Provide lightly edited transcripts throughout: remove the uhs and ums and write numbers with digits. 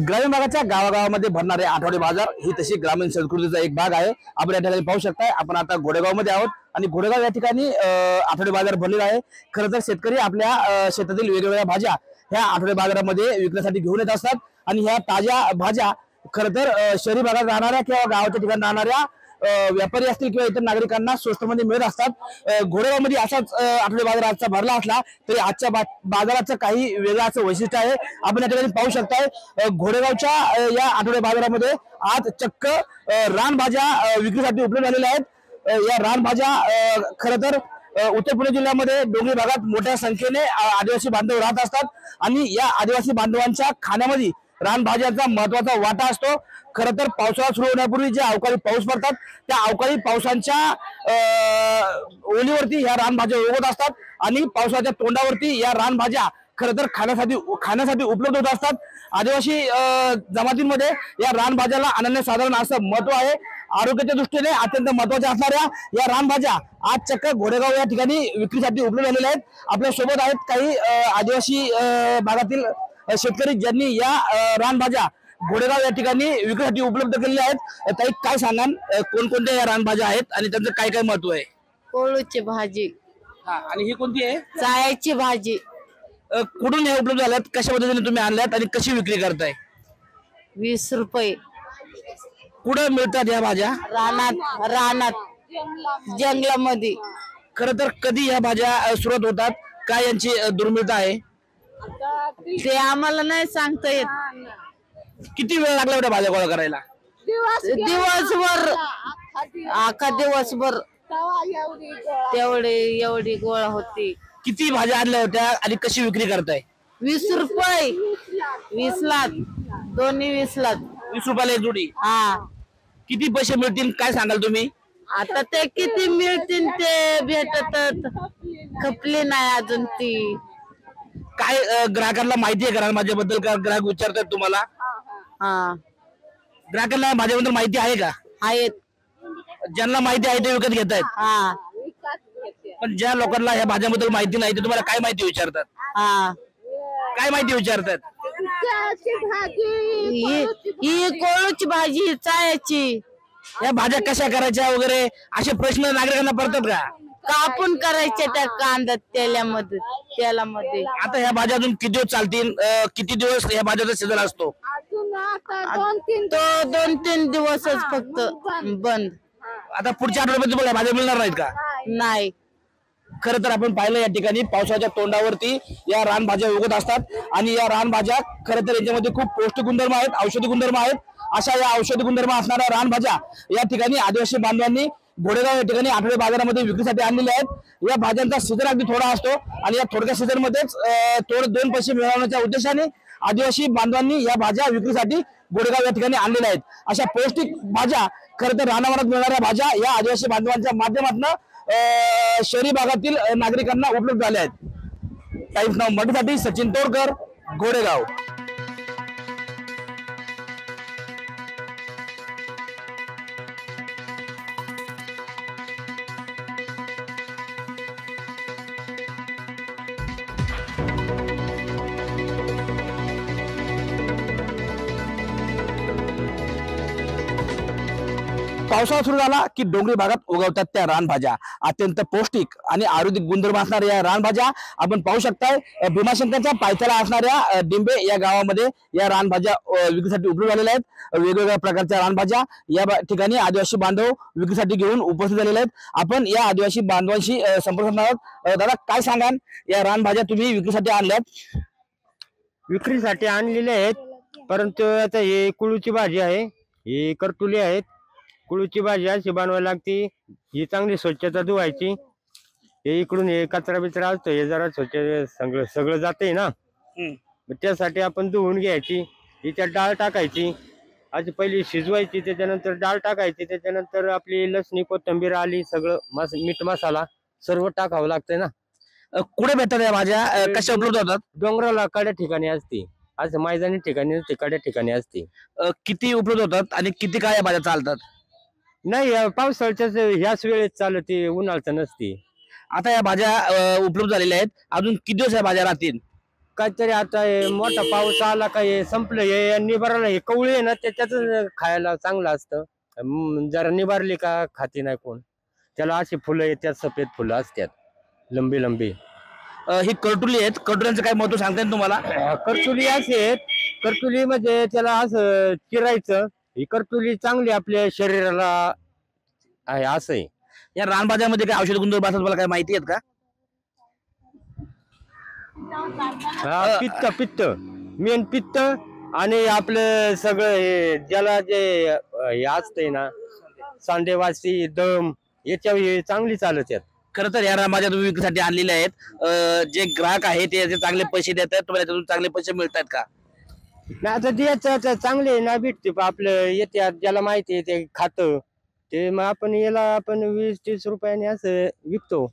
ग्रामीण भागाच्या गावागावामध्ये भरणारे आठवडे बाजार ही तशी ग्रामीण संस्कृतीचा एक भाग आहे। आपण या ठिकाणी पाहू शकताय, आपण आता घोडेगाव मध्ये आहोत आणि घोडेगाव या ठिकाणी आठवडे बाजार भरलेला आहे। खरं तर शेतकरी आपल्या शेतातील वेगवेगळ्या भाज्या ह्या आठवडे बाजारामध्ये विकण्यासाठी घेऊन येत असतात आणि ह्या ताज्या भाज्या खरं तर शहरी भागात राहणाऱ्या किंवा गावाच्या ठिकाणी राहणाऱ्या व्यापारी असतील किंवा इतर नागरिकांना स्वस्त मध्ये मिळत असतात। घोडेगाव मध्ये असाच आठवडे बाजार आजचा भरला असला तरी आजच्या बाजाराचं काही वेगळं असं वैशिष्ट्य आहे। आपण या ठिकाणी पाहू शकताय, घोडेगावच्या या आठवडे बाजारामध्ये आज चक्क रानभाज्या विक्रीसाठी उपलब्ध झालेल्या आहेत। या रानभाज्या खरं तर उत्तर पुणे जिल्ह्यामध्ये डोंगरी भागात मोठ्या संख्येने आदिवासी बांधव राहत असतात आणि या आदिवासी बांधवांच्या खाण्यामध्ये रानभाज्यांचा महत्वाचा वाटा असतो। खरं तर पावसाळा सुरू होण्यापूर्वी जे अवकाळी पाऊस पडतात त्या अवकाळी पावसांच्या ओलीवरती ह्या रानभाज्या उगवत असतात आणि पावसाच्या तोंडावरती या रानभाज्या खरं तर खाण्यासाठी उपलब्ध होत असतात। आदिवासी जमातींमध्ये या रानभाज्याला अनन्यसाधारण असं महत्व आहे। आरोग्याच्या दृष्टीने अत्यंत महत्वाच्या असणाऱ्या या रानभाज्या आज चक्क घोडेगाव या ठिकाणी विक्रीसाठी उपलब्ध झालेल्या आहेत। आपल्या सोबत आहेत काही आदिवासी भागातील शेतकरी ज्यांनी या रानभाज्या घोडेगाव या ठिकाणी विक्रीसाठी उपलब्ध केलेल्या आहेत। ताई, काय सांगाल, कोणकोणत्या या रानभाज्या आहेत आणि त्यांचं काय काय महत्व आहे? कोळूची भाजी, आणि ही कोणती आहे? चायाची भाजी। कुठून हे उपलब्ध झाल्यात, कशा पद्धतीने तुम्ही आणल्यात आणि कशी विक्री करताय? 20 रुपये। कुठं मिळतात या भाज्या? रानात जंगलामध्ये। खरं तर कधी या भाज्या सुरुवात होतात, काय यांची दुर्मिळता आहे? ते आम्हाला नाही सांगता येत। किती वेळ लागला एवढ्या भाज्या गोळा करायला? दिवसभर, अख्खा दिवसभर एवढी गोळा होती। किती भाज्या आणल्या होत्या आणि कशी विक्री करताय? 20 रुपये, 20 लाख, दोन्ही 20 लाख। 20 रुपयाला एक जोडी? हा। किती पैसे मिळतील काय सांगाल तुम्ही? आता ते किती मिळतील ते भेटत खपली नाही अजून ती। काय ग्राहकांना माहिती आहे का माझ्याबद्दल? का ग्राहक विचारतात तुम्हाला? हा, ग्राहकांना माझ्याबद्दल माहिती आहे का? आहेत। ज्यांना माहिती आहे ते विकत घेत आहेत, हा पण ज्या लोकांना या भाज्याबद्दल माहिती नाही ते तुम्हाला काय माहिती विचारतात? हा। काय माहिती विचारतात? ही कोळूची भाजी, चायाची। या भाज्या कशा करायच्या वगैरे असे प्रश्न नागरिकांना पडतात का? कापून करायचे त्या कांदा तेलामध्ये। आता ह्या भाज्या अजून किती दिवस चालतील? किती दिवस या भाज्याचा सीझन असतो? तो 2-3 दिवसच फक्त बंद। आता पुढच्या आठवड्यामध्ये तुम्हाला भाज्या मिळणार नाहीत का? नाही। खरं तर आपण पाहिलं या ठिकाणी पावसाच्या तोंडावरती या रानभाज्या उगत असतात आणि या रानभाज्या खरं तर याच्यामध्ये खूप पौष्टिक गुणधर्म आहेत, औषधी गुणधर्म आहेत। अशा या औषधी गुणधर्म असणाऱ्या रानभाज्या या ठिकाणी आदिवासी बांधवांनी घोडेगाव या ठिकाणी आठवडे बाजारामध्ये विक्रीसाठी आणलेल्या आहेत। या भाज्यांचा सीझन अगदी थोडा असतो आणि या थोडक्या सीझन मध्येच थोडे 2 पैसे मिळवण्याच्या उद्देशाने आदिवासी बांधवांनी या भाज्या विक्रीसाठी घोडेगाव या ठिकाणी आणलेल्या आहेत। अशा पौष्टिक भाज्या खरं तर रानावनात मिळणाऱ्या भाज्या या आदिवासी बांधवांच्या माध्यमातून शहरी भागातील नागरिकांना उपलब्ध झाल्या आहेत। टाइम्स नाव मराठीसाठी सचिन तोरकर, घोडेगाव। पावसाळा सुरू झाला की डोंगरी भागात उगवतात त्या रानभाज्या, अत्यंत पौष्टिक आणि आयुर्वेदिक गुणधर्म असणाऱ्या या रानभाज्या आपण पाहू शकताय। भीमाशंकरच्या पायथ्याला असणाऱ्या डिंबे या गावामध्ये या रानभाज्या विक्रीसाठी उपलब्ध झालेल्या आहेत। वेगवेगळ्या प्रकारच्या रानभाज्या या ठिकाणी आदिवासी बांधव विक्रीसाठी घेऊन उपस्थित झालेले आहेत। आपण या आदिवासी बांधवांशी संपर्क साधणार आहोत। दादा, काय सांगाल, या रानभाज्या तुम्ही विक्रीसाठी आणल्यात? विक्रीसाठी आणलेले आहेत, परंतु आता हे कुळूची भाजी आहे, ही करटुली आहेत। कुळूची भाजी अशी बनवायला लागते, ही चांगली स्वच्छता धुवायची। हे इकडून हे कचरा बिचरा असतो, हे जरा स्वच्छ सगळं जाते ना, त्यासाठी आपण धुवून घ्यायची। हिच्यात डाळ टाकायची, अशी पहिली शिजवायची, त्याच्यानंतर डाळ टाकायची, त्याच्यानंतर आपली लसणी कोथिंबीर आली सगळं मीठ मसाला सर्व टाकावं लागतंय ना। कुठे भेटतात या भाज्या, कशा उपलब्ध होतात? डोंगराला कड्या ठिकाणी असते, असं मैदानी ठिकाणी कड्या ठिकाणी असते। किती उपलब्ध होतात आणि किती काय या भाज्या चालतात? नाही, पावसाळ्याच्याच ह्याच वेळेत चालते, उन्हाळ्याचं नसते। आता या भाज्या उपलब्ध झालेल्या आहेत, अजून किती दिवस या भाज्या राहतील? काहीतरी आता हे मोठा पाऊस आला का हे संपलं हे निबाराला हे कवळी आहे ना त्याच्यातच खायला चांगलं असतं. जरा निबारली का खाती नाही कोण. त्याला अशी फुलं येतात, सफेद फुलं असतात लंबी लंबी. ही करटुली आहेत, करटुल्यांचं काय महत्व सांगता येईल तुम्हाला? करटुली असे आहेत, करटुली म्हणजे त्याला असं चिरायचं. ही करटुली चांगली आपल्या शरीराला आहे असं आहे. या रानभाज्यामध्ये काय औषध गुणधर्म असतात मला काय माहिती आहेत का? पित्त पित्त मेन पित्त आणि आपलं सगळं हे ज्याला जे हे असतंय ना सांधेवासी दम याच्यावर हे चांगली चालत आहेत. खरं तर या रानभाज्या तुम्ही विक्रीसाठी आणलेल्या आहेत, जे ग्राहक आहेत ते याचे चांगले पैसे देतात, तुम्हाला त्यातून चांगले पैसे मिळतात का? नाही आता द्यायचं चांगले ना भेटते आपलं येते ज्याला माहिती आहे ते खातं ते मग आपण याला आपण 20-30 रुपयाने असं विकतो.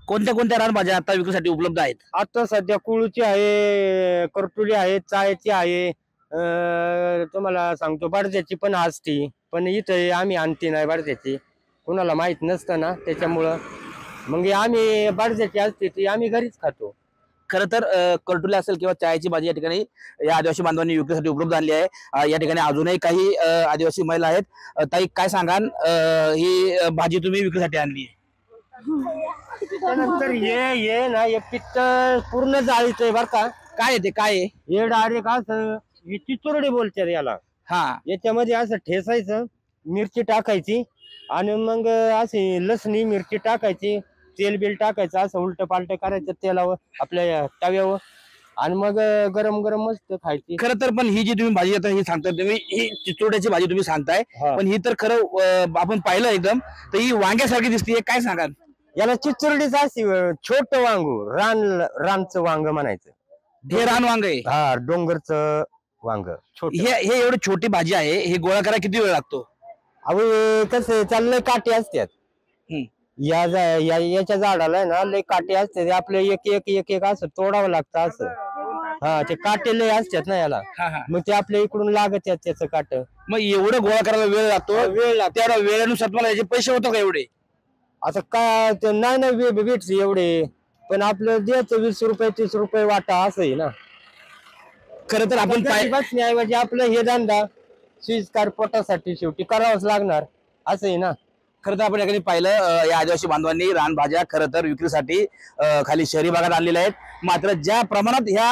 कोणत्या कोणत्या रानभाज्या आता विक्रीसाठी उपलब्ध आहेत? आता सध्या कुळूची आहे, करटुली आहे, चायची आहे, तुम्हाला सांगतो बारज्याची पण असती, पण इथं आम्ही आणती नाही बारज्याची, कुणाला माहित नसतं ना त्याच्यामुळं मग आम्ही बारज्याची असते ती आम्ही घरीच खातो. खरं तर करटुली असेल किंवा चायची भाजी या ठिकाणी या आदिवासी बांधवांनी विक्रीसाठी उपलब्ध आणली आहे. या ठिकाणी अजूनही काही आदिवासी महिला आहेत. ताई काय सांगाल, ही भाजी तुम्ही विक्रीसाठी आणली आहे? त्यानंतर हे ना हे पित्त पूर्ण जाळीचं बर का. काय आहे ते, काय आहे? हे डायरेक्ट असं हे चिचुरडी बोलतात याला. हा, याच्यामध्ये असं ठेसायचं, मिरची टाकायची आणि मग अशी लसणी मिरची टाकायची, तेल बिल टाकायचं, असं उलट पालट करायचं तेलावर आपल्या तव्यावर आणि मग गरम गरम मस्त खायची. खरं तर पण ही जी तुम्ही भाजी आता ही सांगताय तुम्ही, ही चिचोड्याची भाजी तुम्ही सांगताय, हा. पण ही तर खरं आपण पाहिलं एकदम तर ही वांग्यासारखी दिसते. काय सांगाल? याला चिचुरडीच अशी छोट वांगू रानचं वांग म्हणायचं. हे रान वांग आहे. हा डोंगरचं वांग छोट. हे एवढी छोटी भाजी आहे, हे गोळा करायला किती वेळ लागतो? अहो कसं चाललंय काटे असतात हम्म. याच्या झाडाला ना लय काटे असतात, आपलं एक एक एक एक असं तोडावं लागतं असं. हा ते काटे लय असतात ना याला, हा हा. मग ते आपल्या इकडून लागत त्याचं काट. मग एवढं गोळा करायला वेळ लागतो? वेळ लागतो. त्या वेळेनुसार तुम्हाला याचे पैसे होतो का एवढे? आता काय ते नाही भेटते एवढे, पण आपलं द्यायचं 20 रुपये 30 रुपये वाटा असं आहे ना. खरं तर आपण बसण्याऐवजी आपलं हे धंदा स्वीकार पोटासाठी शेवटी करावंच लागणार असं आहे ना. खरं तर आपण याकडे पाहिलं, या आदिवासी बांधवांनी रानभाज्या खरं तर विक्रीसाठी खाली शहरी भागात आणलेल्या आहेत. मात्र ज्या प्रमाणात ह्या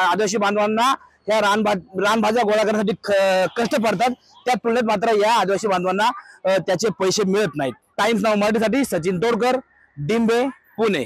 आदिवासी बांधवांना ह्या रानभाज्या गोळा करण्यासाठी कष्ट पडतात, त्या तुलनेत मात्र या आदिवासी बांधवांना त्याचे पैसे मिळत नाहीत. टाइम्स नाव मराठीसाठी सचिन तोडकर, डिंबे, पुणे.